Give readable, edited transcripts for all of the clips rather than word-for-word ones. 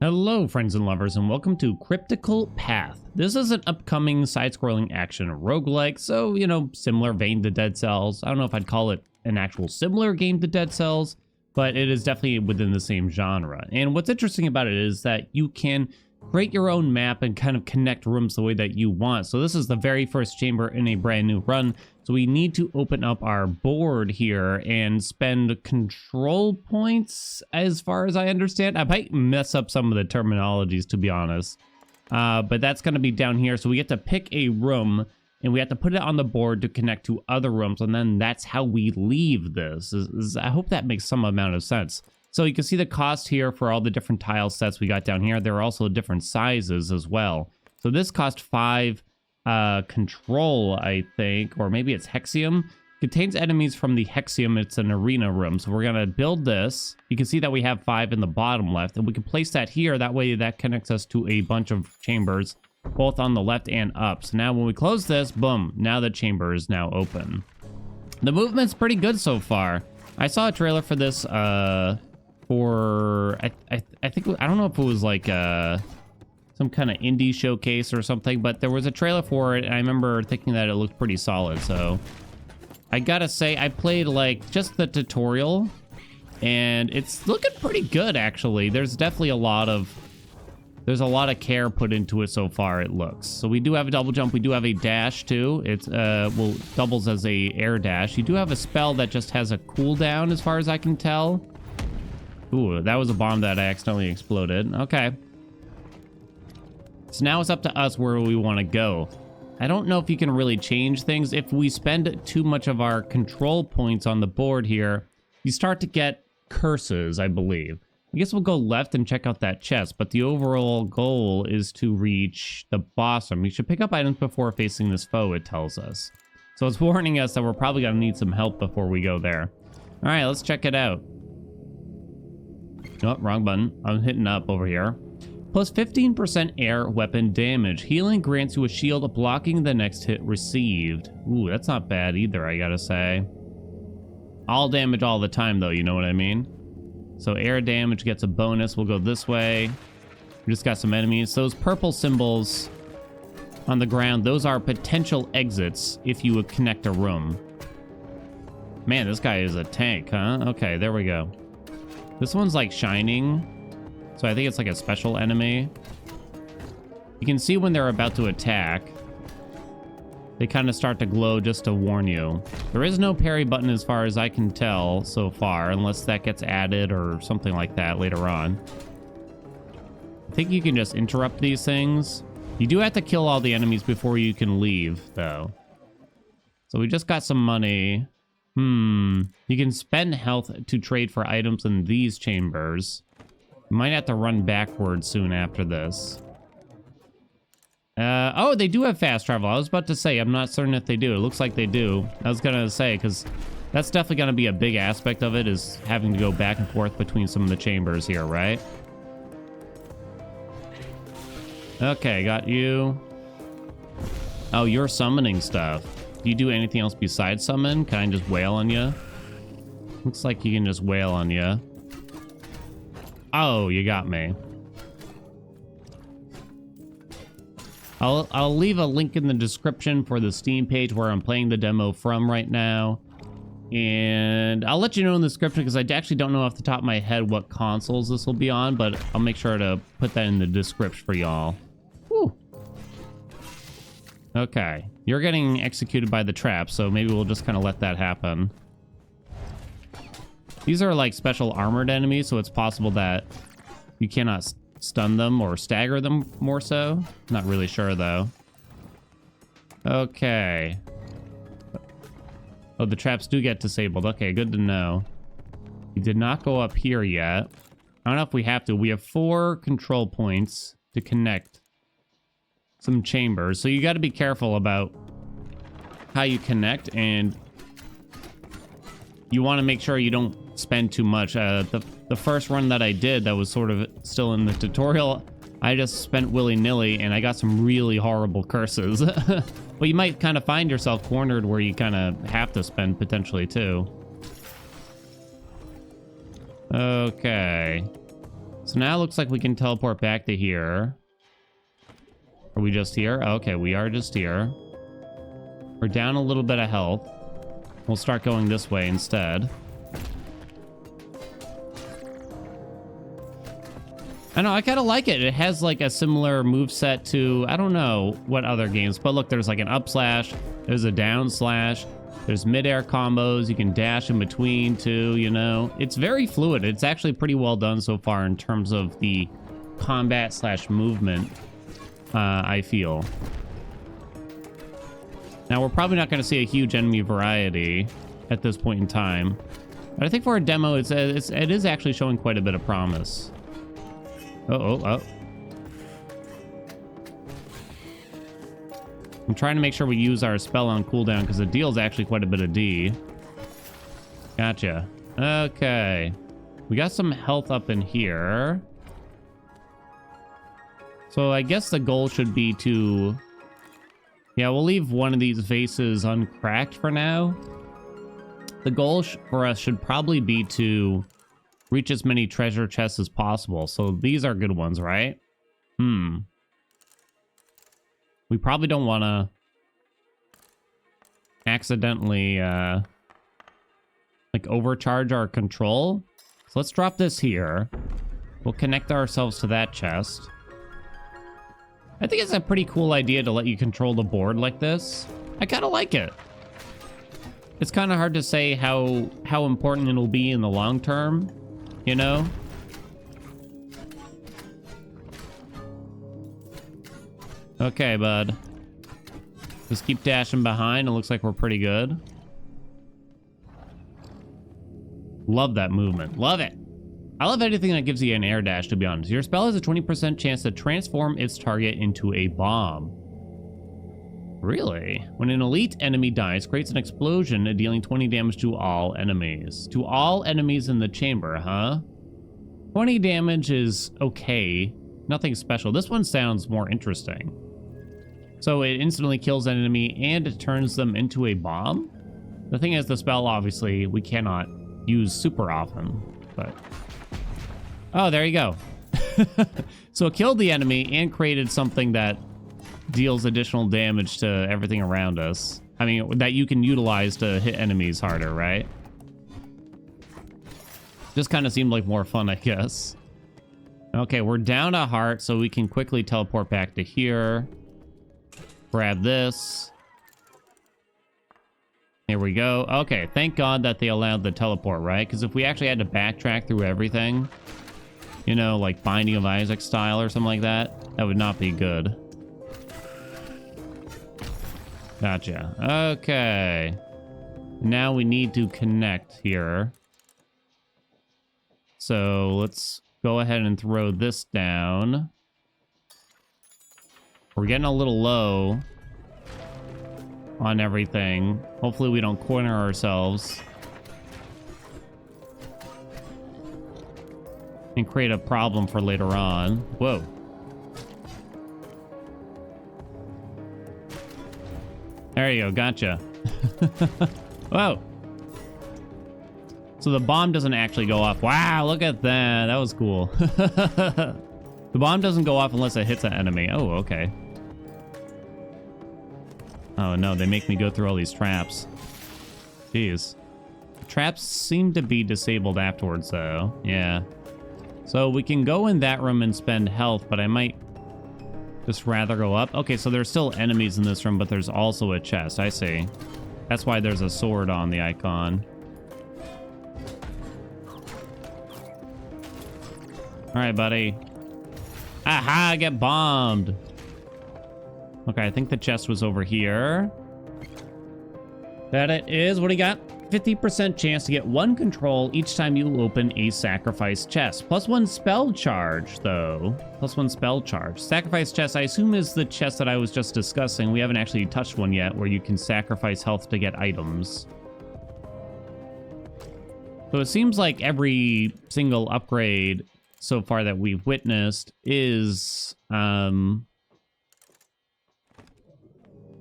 Hello friends and lovers, and welcome to Cryptical Path. This is an upcoming side-scrolling action roguelike, so, similar vein to Dead Cells. I don't know if I'd call it an actual similar game to Dead Cells, but it is definitely within the same genre. And what's interesting about it is that you can create your own map and kind of connect rooms the way that you want. So this is the very first chamber in a brand new run. So we need to open up our board here and spend control points, as far as I understand. I might mess up some of the terminologies, to be honest. But that's going to be down here. So we get to pick a room and we have to put it on the board to connect to other rooms. And then that's how we leave this. I hope that makes some amount of sense. So you can see the cost here for all the different tile sets we got down here. There are also different sizes as well. So this cost 5 control, I think, or maybe it's Hexium. Contains enemies from the Hexium. It's an arena room. So we're going to build this. You can see that we have 5 in the bottom left, and we can place that here. That way that connects us to a bunch of chambers, both on the left and up. So now when we close this, boom, now the chamber is now open. The movement's pretty good so far. I saw a trailer for this, I think, I don't know if it was like some kind of indie showcase or something, but there was a trailer for it, and I remember thinking that it looked pretty solid. So I gotta say, I played like just the tutorial, and it's looking pretty good actually. There's definitely a lot of care put into it so far, it looks. So we do have a double jump, we do have a dash too. It's well, doubles as a air dash. You do have a spell that just has a cooldown as far as I can tell. Ooh, that was a bomb that I accidentally exploded. Okay. So now it's up to us where we want to go. I don't know if you can really change things. If we spend too much of our control points on the board here, you start to get curses, I believe. I guess we'll go left and check out that chest, but the overall goal is to reach the boss room. We should pick up items before facing this foe, it tells us. So it's warning us that we're probably going to need some help before we go there. All right, let's check it out. Oh, wrong button. I'm hitting up over here. Plus 15% air weapon damage. Healing grants you a shield blocking the next hit received. Ooh, that's not bad either, I gotta say. All damage all the time, though, you know what I mean? So air damage gets a bonus. We'll go this way. We just got some enemies. Those purple symbols on the ground, those are potential exits if you would connect a room. Man, this guy is a tank, huh? Okay, there we go. This one's like shining, so I think it's like a special enemy. You can see when they're about to attack, they kind of start to glow just to warn you. There is no parry button as far as I can tell so far, unless that gets added or something like that later on. I think you can just interrupt these things. You do have to kill all the enemies before you can leave, though. So we just got some money. You can spend health to trade for items in these chambers. You might have to run backwards soon after this. Oh, they do have fast travel. I was about to say, I'm not certain if they do. It looks like they do. I was gonna say, because that's definitely gonna be a big aspect of it, is having to go back and forth between some of the chambers here, right? Okay, got you. Oh, you're summoning stuff. Do you do anything else besides summon? Can I just wail on you? Looks like you can just wail on you. Oh, you got me. I'll leave a link in the description for the Steam page where I'm playing the demo from right now. And I'll let you know in the description, because I actually don't know off the top of my head what consoles this will be on, but I'll make sure to put that in the description for y'all. Whew. Okay, you're getting executed by the trap, so maybe we'll just kind of let that happen. These are like special armored enemies, so it's possible that you cannot stun them or stagger them more so. Not really sure, though. Okay. Oh, the traps do get disabled. Okay, good to know. We did not go up here yet. I don't know if we have to. We have 4 control points to connect some chambers, so you got to be careful about how you connect, and you want to make sure you don't spend too much. The first run that I did, that was sort of still in the tutorial, I just spent willy-nilly and I got some really horrible curses. But you might kind of find yourself cornered where you kind of have to spend potentially too. Okay. So now it looks like we can teleport back to here. Are we just here? Okay, we are just here. We're down a little bit of health. We'll start going this way instead. I know, I kind of like it. It has like a similar moveset to, I don't know what other games, but look, there's like an up slash, there's a down slash, there's mid-air combos, you can dash in between too, you know. It's very fluid. It's actually pretty well done so far in terms of the combat slash movement, I feel. Now, we're probably not going to see a huge enemy variety at this point in time, but I think for a demo, it is actually showing quite a bit of promise. Oh. I'm trying to make sure we use our spell on cooldown because it deals actually quite a bit of D. Gotcha. Okay. We got some health up in here. So I guess the goal should be to... Yeah, we'll leave one of these vases uncracked for now. The goal for us should probably be to reach as many treasure chests as possible. So these are good ones, right? We probably don't want to accidentally like overcharge our control. So let's drop this here. We'll connect ourselves to that chest. I think it's a pretty cool idea to let you control the board like this. I kind of like it. It's kind of hard to say how important it'll be in the long term, you know? Okay, bud. Just keep dashing behind. It looks like we're pretty good. Love that movement. Love it. I love anything that gives you an air dash, to be honest. Your spell has a 20% chance to transform its target into a bomb. Really? When an elite enemy dies, creates an explosion, dealing 20 damage to all enemies. To all enemies in the chamber, huh? 20 damage is okay. Nothing special. This one sounds more interesting. So it instantly kills an enemy and it turns them into a bomb? The thing is, the spell, obviously, we cannot use super often, but... Oh, there you go. So it killed the enemy and created something that deals additional damage to everything around us. I mean, that you can utilize to hit enemies harder, right? Just kind of seemed like more fun, I guess. Okay, we're down a heart, so we can quickly teleport back to here. Grab this. Here we go. Okay, thank God that they allowed the teleport, right? Because if we actually had to backtrack through everything, you know, like Binding of Isaac style or something like that, that would not be good. Gotcha. Okay. Now we need to connect here. So let's go ahead and throw this down. We're getting a little low on everything. Hopefully we don't corner ourselves and create a problem for later on. Whoa. There you go, gotcha. Whoa. So the bomb doesn't actually go off. Wow, look at that. That was cool. The bomb doesn't go off unless it hits an enemy. Oh, okay. Oh no, they make me go through all these traps. Jeez. Traps seem to be disabled afterwards, though. Yeah. So we can go in that room and spend health, but I might just rather go up. Okay, so there's still enemies in this room, but there's also a chest. I see. That's why there's a sword on the icon. All right, buddy. Aha, get bombed. Okay, I think the chest was over here. That it is. What do you got? 50% chance to get one control each time you open a sacrifice chest. +1 spell charge, though. +1 spell charge. Sacrifice chest, I assume, is the chest that I was just discussing. We haven't actually touched one yet, where you can sacrifice health to get items. So it seems like every single upgrade so far that we've witnessed is...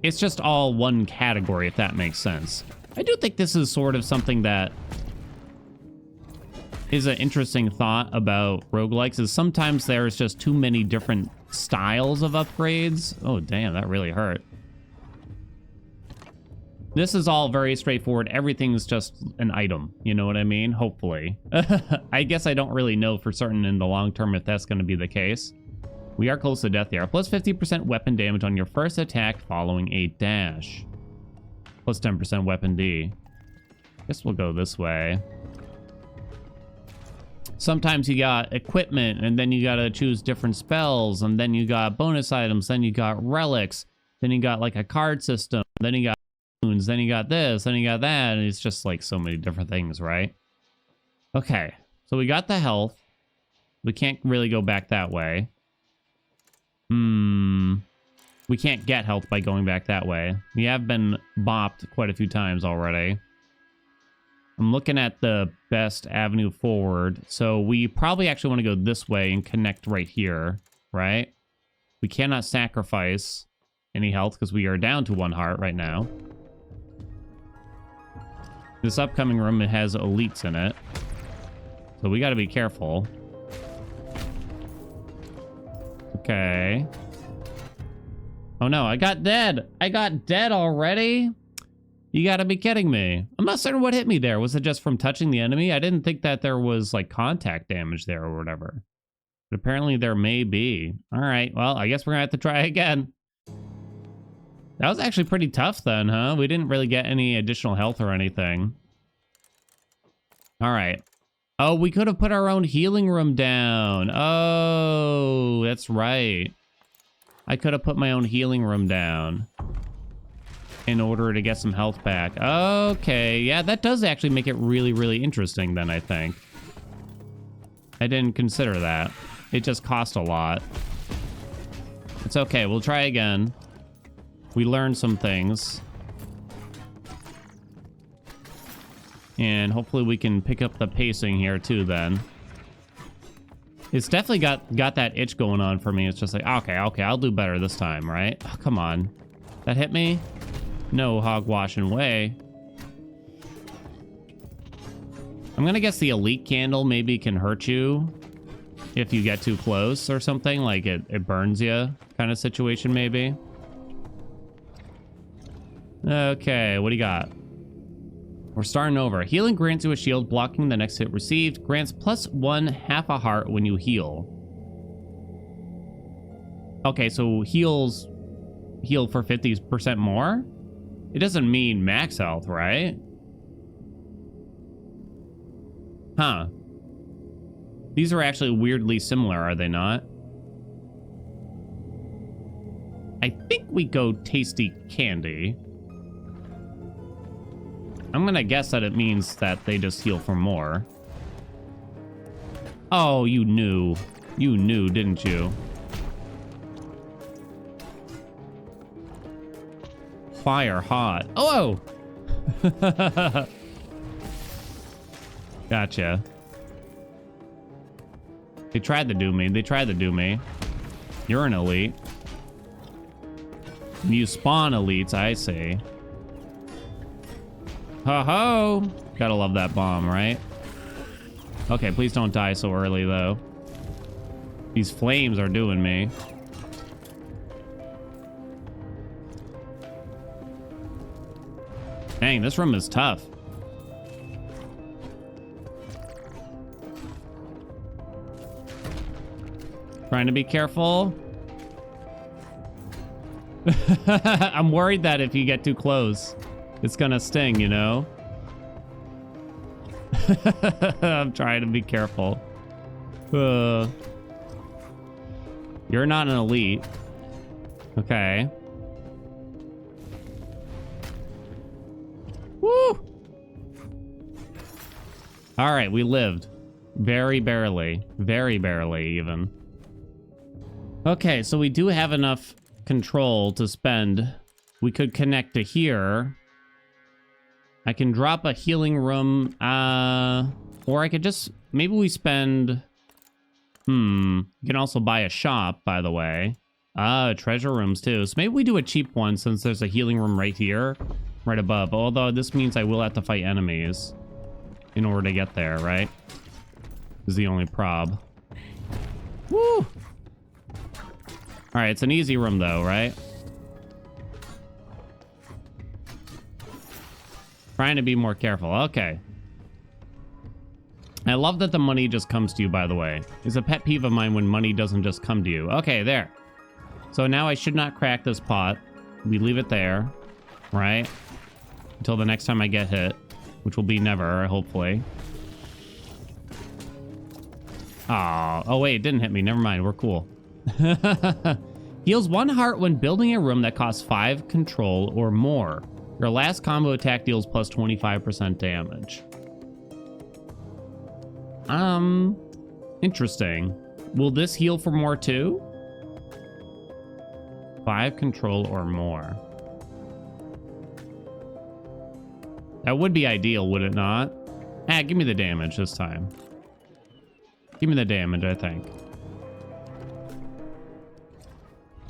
it's just all one category, if that makes sense. I do think this is sort of something that is an interesting thought about roguelikes is sometimes there's just too many different styles of upgrades. Oh, damn, that really hurt. This is all very straightforward. Everything's just an item. You know what I mean? Hopefully. I guess I don't really know for certain in the long term if that's going to be the case. We are close to death here. Plus 50% weapon damage on your first attack following a dash. Plus 10% weapon D. Guess we'll go this way. Sometimes you got equipment, and then you gotta choose different spells, and then you got bonus items, then you got relics, then you got like a card system, then you got wounds, then you got this, then you got that, and it's just like so many different things, right? Okay, so we got the health. We can't really go back that way. We can't get health by going back that way. We have been bopped quite a few times already. I'm looking at the best avenue forward. So we probably actually want to go this way and connect right here, right? We cannot sacrifice any health because we are down to 1 heart right now. This upcoming room, it has elites in it. So we got to be careful. Okay. Oh no, I got dead. I got dead already? You gotta be kidding me. I'm not certain what hit me there. Was it just from touching the enemy? I didn't think that there was like contact damage there or whatever. But apparently there may be. All right, well, I guess we're gonna have to try again. That was actually pretty tough then, huh? We didn't really get any additional health or anything. All right. Oh, we could have put our own healing room down. Oh, that's right. I could have put my own healing room down in order to get some health back. Okay, yeah, that does actually make it really, really interesting then, I think. I didn't consider that. It just cost a lot. It's okay, we'll try again. We learned some things. And hopefully we can pick up the pacing here too then. It's definitely got that itch going on for me. It's just like, okay, I'll do better this time, right? Oh, come on. That hit me? No hogwashing way. I'm gonna guess the elite candle maybe can hurt you if you get too close or something. Like it burns you kind of situation maybe. Okay, what do you got? We're starting over. Healing grants you a shield, blocking the next hit received. Grants +1 half a heart when you heal. Okay, so heal for 50% more? It doesn't mean max health, right? Huh. These are actually weirdly similar, are they not? I think we go tasty candy. I'm gonna guess that it means that they just heal for more. Oh, you knew. You knew, didn't you? Fire hot. Oh! Gotcha. They tried to do me. They tried to do me. You're an elite. You spawn elites, I see. Ho-ho! Gotta love that bomb, right? Okay, please don't die so early, though. These flames are doing me. Dang, this room is tough. Trying to be careful. I'm worried that if you get too close, it's gonna sting, you know? I'm trying to be careful. You're not an elite. Okay. Woo! All right, we lived. Very barely. Very barely, even. Okay, so we do have enough control to spend. We could connect to here. I can drop a healing room, or I could just, maybe we spend, you can also buy a shop, by the way. Treasure rooms too. So maybe we do a cheap one since there's a healing room right here, right above. Although this means I will have to fight enemies in order to get there, right? is the only prob. Woo! Alright, it's an easy room though, right? Trying to be more careful. Okay. I love that the money just comes to you, by the way. It's a pet peeve of mine when money doesn't just come to you. Okay, there. So now I should not crack this pot. We leave it there, right? Until the next time I get hit, which will be never, hopefully. Oh wait, it didn't hit me. Never mind, we're cool. Heals 1 heart when building a room that costs 5 control or more. Your last combo attack deals plus 25% damage. Interesting. Will this heal for more too? 5 control or more. That would be ideal, would it not? Ah, give me the damage this time. Give me the damage, I think.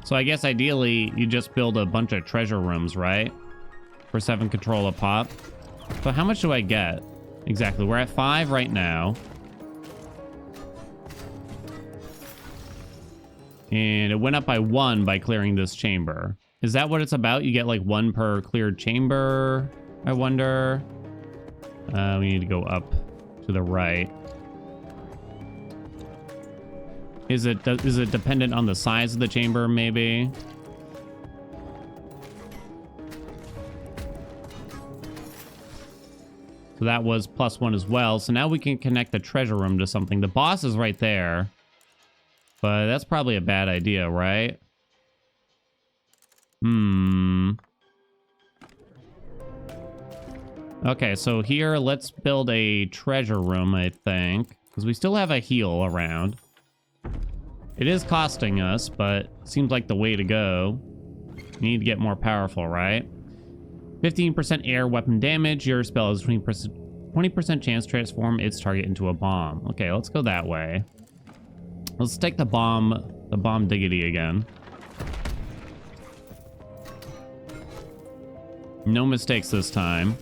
So I guess ideally you just build a bunch of treasure rooms, right? For 7 control a pop. So how much do I get? Exactly, we're at 5 right now. And it went up by 1 by clearing this chamber. Is that what it's about? You get like 1 per cleared chamber, I wonder. We need to go up to the right. Is it dependent on the size of the chamber, maybe? So that was +1 as well. So now we can connect the treasure room to something. The boss is right there. But that's probably a bad idea, right? Okay, so here, let's build a treasure room, I think. Because we still have a heal around. It is costing us, but seems like the way to go. We need to get more powerful, right? 15% air weapon damage. Your spell has 20% chance to transform its target into a bomb. Okay, let's go that way. Let's take the bomb diggity again. No mistakes this time.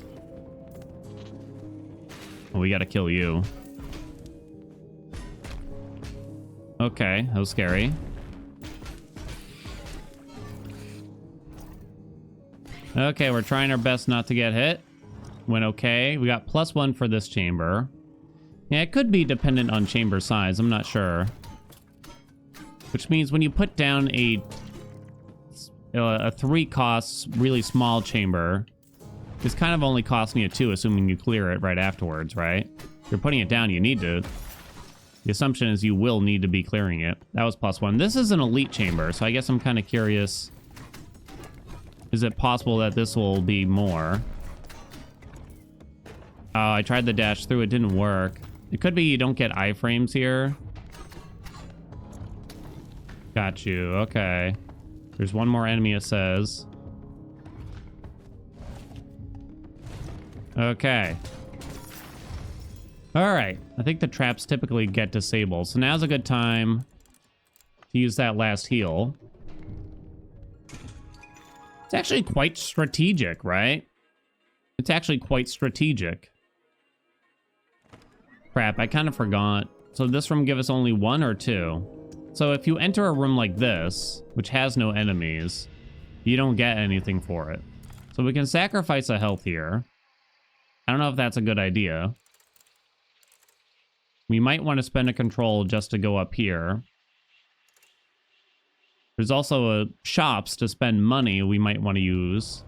Oh, we gotta kill you. Okay, that was scary. Okay, we're trying our best not to get hit. Went okay. We got +1 for this chamber. Yeah, it could be dependent on chamber size. I'm not sure. Which means when you put down a 3 costs really small chamber, it's kind of only costing you 2, assuming you clear it right afterwards, right? If you're putting it down, you need to. The assumption is you will need to be clearing it. That was +1. This is an elite chamber, so I guess I'm kind of curious. Is it possible that this will be more? Oh, I tried the dash through. It didn't work. It could be you don't get iframes here. Got you. Okay. There's one more enemy, it says. Okay. All right. I think the traps typically get disabled. So now's a good time to use that last heal. It's actually quite strategic, right? It's actually quite strategic. Crap, I kind of forgot. So this room give us only 1 or 2? So if you enter a room like this, which has no enemies, you don't get anything for it. So we can sacrifice a health here. I don't know if that's a good idea. We might want to spend a control just to go up here. There's also shops to spend money we might want to use.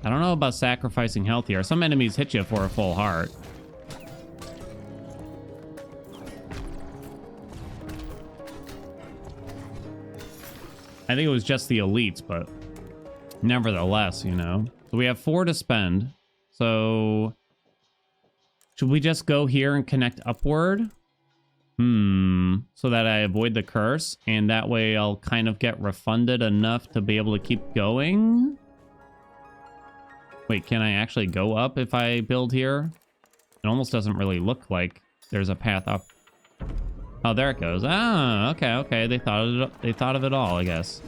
I don't know about sacrificing health here. Some enemies hit you for a full heart. I think it was just the elites, but nevertheless, you know. So we have 4 to spend. So should we just go here and connect upward? So that I avoid the curse, and that way I'll kind of get refunded enough to be able to keep going. Wait, can I actually go up if I build here? It almost doesn't really look like there's a path up. Oh, there it goes. Ah, okay. They thought of it all, I guess.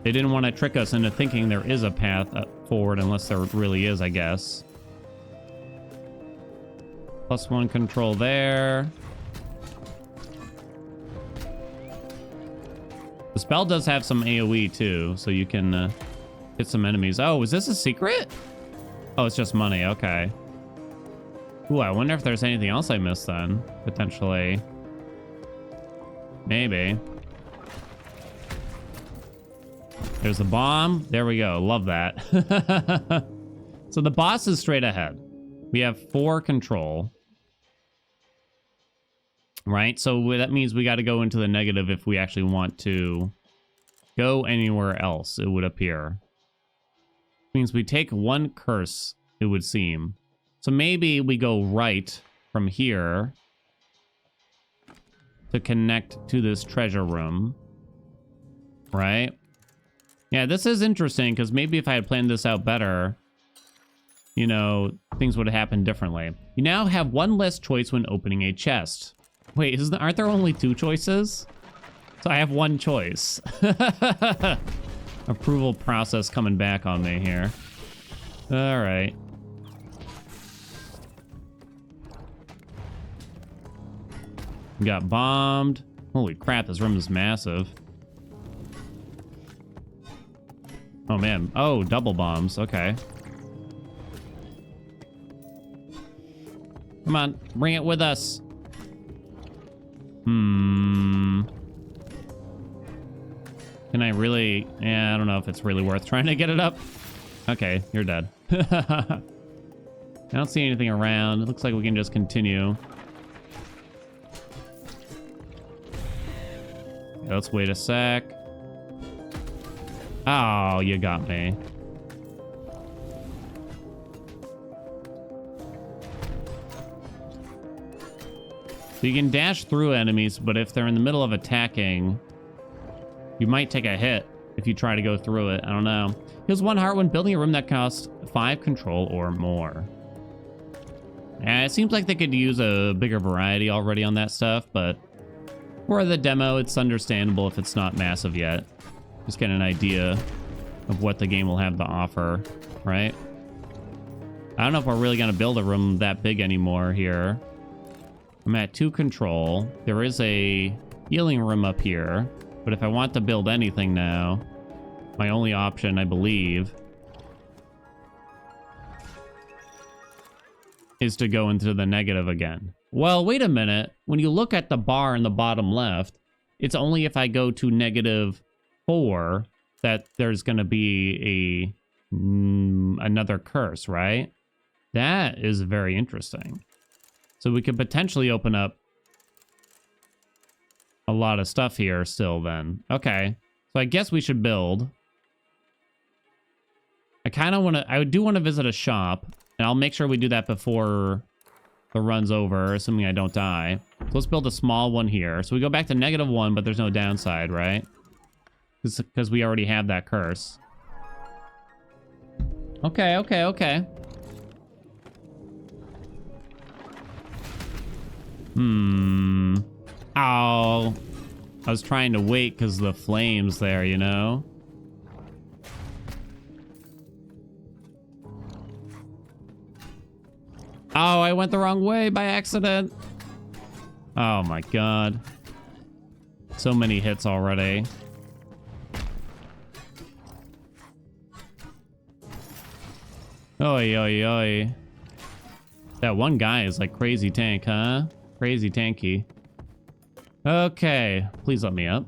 They didn't want to trick us into thinking there is a path up forward unless there really is, I guess. +1 control there. The spell does have some AoE too, so you can hit some enemies. Oh, is this a secret? Oh, it's just money. Okay. Ooh, I wonder if there's anything else I missed then, potentially. Maybe. There's the bomb. There we go. Love that. So the boss is straight ahead. We have 4 control. Right? So that means we got to go into the negative if we actually want to go anywhere else, it would appear. Means we take 1 curse, it would seem. So maybe we go right from here to connect to this treasure room. Right? Yeah, this is interesting because maybe if I had planned this out better, you know, things would have happened differently. You now have 1 less choice when opening a chest. Wait, aren't there only 2 choices? So I have 1 choice. Approval process coming back on me here. All right. We got bombed. Holy crap, this room is massive. Oh, man. Oh, double bombs. Okay. Come on, bring it with us. Can I really... Yeah, I don't know if it's really worth trying to get it up. Okay, you're dead. I don't see anything around. It looks like we can just continue. Yeah, let's wait a sec. Oh, you got me. So you can dash through enemies, but if they're in the middle of attacking, you might take a hit if you try to go through it. I don't know. Here's 1 heart when building a room that costs 5 control or more. Yeah, it seems like they could use a bigger variety already on that stuff, but for the demo, it's understandable if it's not massive yet. Just get an idea of what the game will have to offer, right? I don't know if we're really going to build a room that big anymore here. I'm at 2 control. There is a healing room up here, but if I want to build anything now, my only option, I believe, is to go into the negative again. Well, wait a minute. When you look at the bar in the bottom left, it's only if I go to -4 that there's going to be another curse, right? That is very interesting. So we could potentially open up a lot of stuff here still then. Okay. So I guess we should build. I do want to visit a shop, and I'll make sure we do that before the run's over, assuming I don't die. So let's build a small one here. So we go back to -1, but there's no downside, right? Because we already have that curse. Okay, okay, okay. Oh. I was trying to wait because the flames there, you know? Oh, I went the wrong way by accident. Oh my god. So many hits already. Oi, oi, oi. That one guy is like crazy tank, huh? Crazy tanky. Okay, please let me up.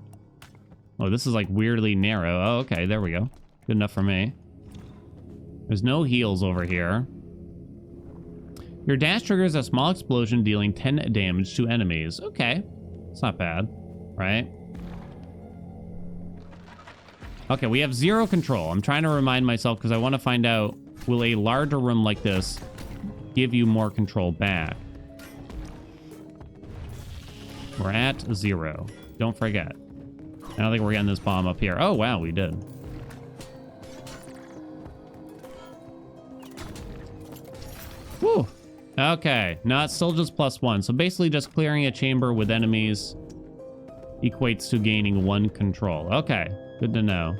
Oh, this is like weirdly narrow. Oh, okay, there we go. Good enough for me. There's no heals over here. Your dash triggers a small explosion dealing 10 damage to enemies. Okay, it's not bad, right? Okay, we have 0 control. I'm trying to remind myself because I want to find out, will a larger room like this give you more control back? We're at 0. Don't forget. I don't think we're getting this bomb up here. Oh, wow, we did. Whew. Okay. No, it's still just +1. So basically just clearing a chamber with enemies equates to gaining 1 control. Okay. Good to know.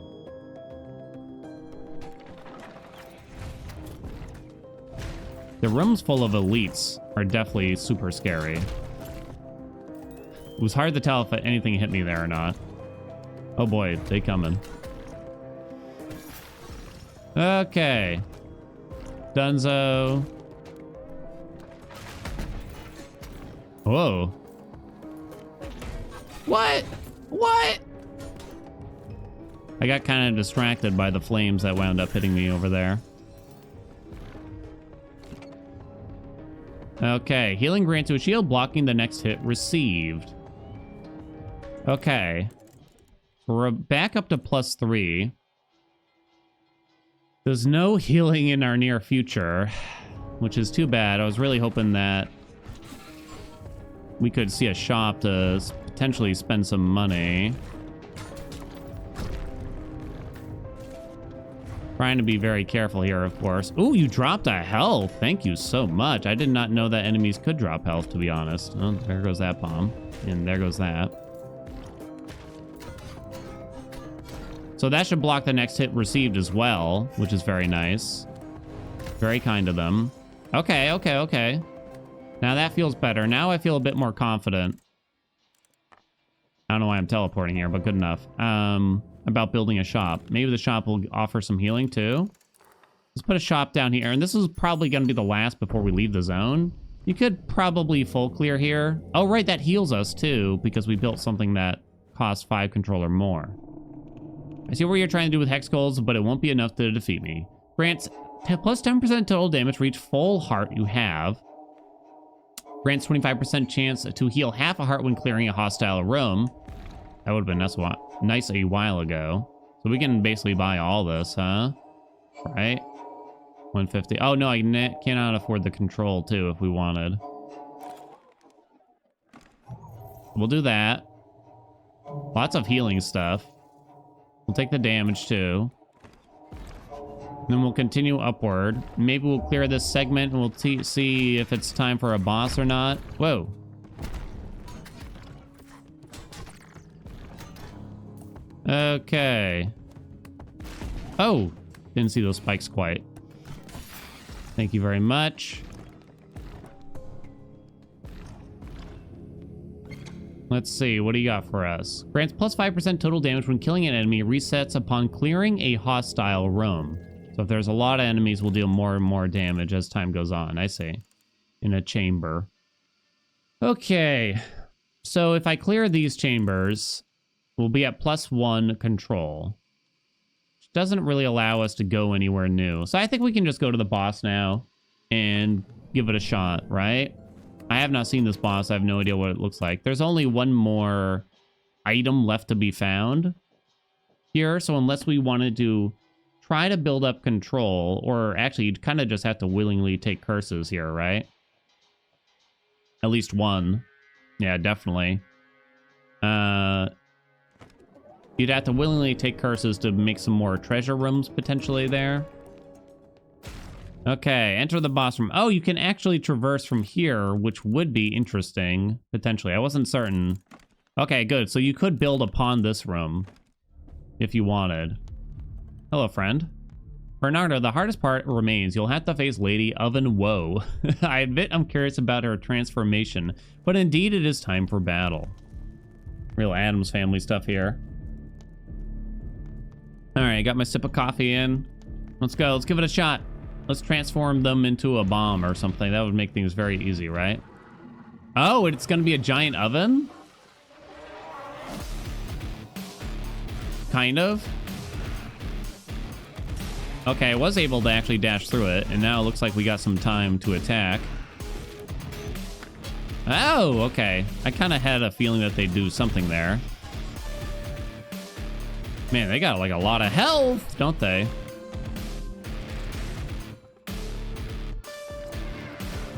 The rooms full of elites are definitely super scary. It was hard to tell if anything hit me there or not. Oh boy, they coming. Okay. Dunzo. Whoa. What? What? I got kind of distracted by the flames that wound up hitting me over there. Okay. Healing grants to a shield, blocking the next hit received. Okay. We're back up to +3. There's no healing in our near future, which is too bad. I was really hoping that we could see a shop to potentially spend some money. Trying to be very careful here, of course. Ooh, you dropped a health. Thank you so much. I did not know that enemies could drop health, to be honest. Oh, there goes that bomb. And there goes that. So that should block the next hit received as well, which is very nice. Very kind of them. Okay, okay, okay. Now that feels better. Now I feel a bit more confident. I don't know why I'm teleporting here, but good enough. About building a shop. Maybe the shop will offer some healing too. Let's put a shop down here. And this is probably going to be the last before we leave the zone. You could probably full clear here. Oh, right, that heals us too, because we built something that costs 5 controller more. I see what you're trying to do with hex goals, but it won't be enough to defeat me. Grants plus 10% total damage for each full heart you have. Grants 25% chance to heal half a heart when clearing a hostile room. That would have been nice a while ago. So we can basically buy all this, huh? Right? 150. Oh, no, I cannot afford the control, too, if we wanted. We'll do that. Lots of healing stuff. We'll take the damage, too. Then we'll continue upward. Maybe we'll clear this segment and we'll see if it's time for a boss or not. Whoa. Okay. Oh, didn't see those spikes quite. Thank you very much. Let's see, what do you got for us? Grants plus 5% total damage when killing an enemy, resets upon clearing a hostile room. So if there's a lot of enemies, we'll deal more and more damage as time goes on. I see. In a chamber. Okay. So if I clear these chambers, we'll be at +1 control. Which doesn't really allow us to go anywhere new. So I think we can just go to the boss now and give it a shot, right? I have not seen this boss. I have no idea what it looks like. There's only one more item left to be found here. So unless we wanted to try to build up control, or actually you'd kind of just have to willingly take curses here, right? At least one. Yeah, definitely. You'd have to willingly take curses to make some more treasure rooms potentially there. Okay, enter the boss room. Oh, you can actually traverse from here, which would be interesting, potentially. I wasn't certain. Okay, good. So you could build upon this room if you wanted. Hello, friend. Bernardo, the hardest part remains. You'll have to face Lady Oven Woe. I admit I'm curious about her transformation, but indeed it is time for battle. Real Addams Family stuff here. All right, got my sip of coffee in. Let's go. Let's give it a shot. Let's transform them into a bomb or something. That would make things very easy, right? Oh, it's going to be a giant oven? Kind of. Okay, I was able to actually dash through it, and now it looks like we got some time to attack. Oh, okay. I kind of had a feeling that they'd do something there. Man, they got like a lot of health, don't they?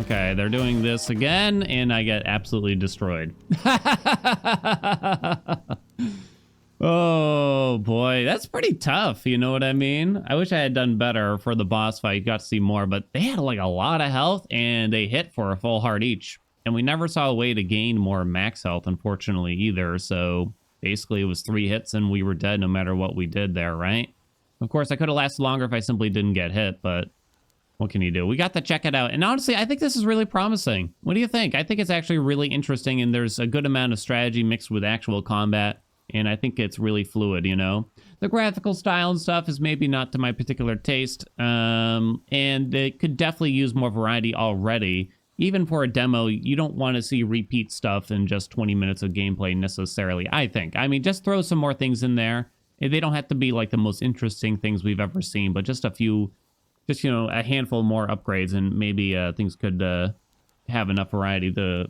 Okay, they're doing this again, and I get absolutely destroyed. Oh, boy. That's pretty tough, you know what I mean? I wish I had done better for the boss fight. Got to see more, but they had like a lot of health, and they hit for a full heart each. And we never saw a way to gain more max health, unfortunately, either. So basically, it was 3 hits, and we were dead no matter what we did there, right? Of course, I could have lasted longer if I simply didn't get hit, but what can you do? We got to check it out. And honestly, I think this is really promising. What do you think? I think it's actually really interesting, and there's a good amount of strategy mixed with actual combat. And I think it's really fluid, you know? The graphical style and stuff is maybe not to my particular taste. And it could definitely use more variety already. Even for a demo, you don't want to see repeat stuff in just 20 minutes of gameplay necessarily, I think. I mean, just throw some more things in there. They don't have to be like the most interesting things we've ever seen, but just a few, just, you know, a handful more upgrades, and maybe things could have enough variety to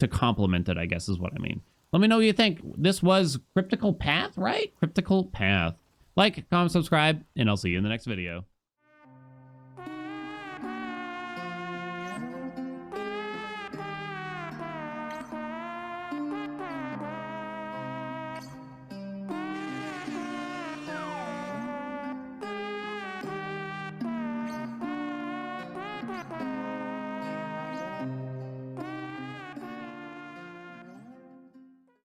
complement it, I guess is what I mean. Let me know what you think. This was Cryptical Path, right? Cryptical Path. Like, comment, subscribe, and I'll see you in the next video.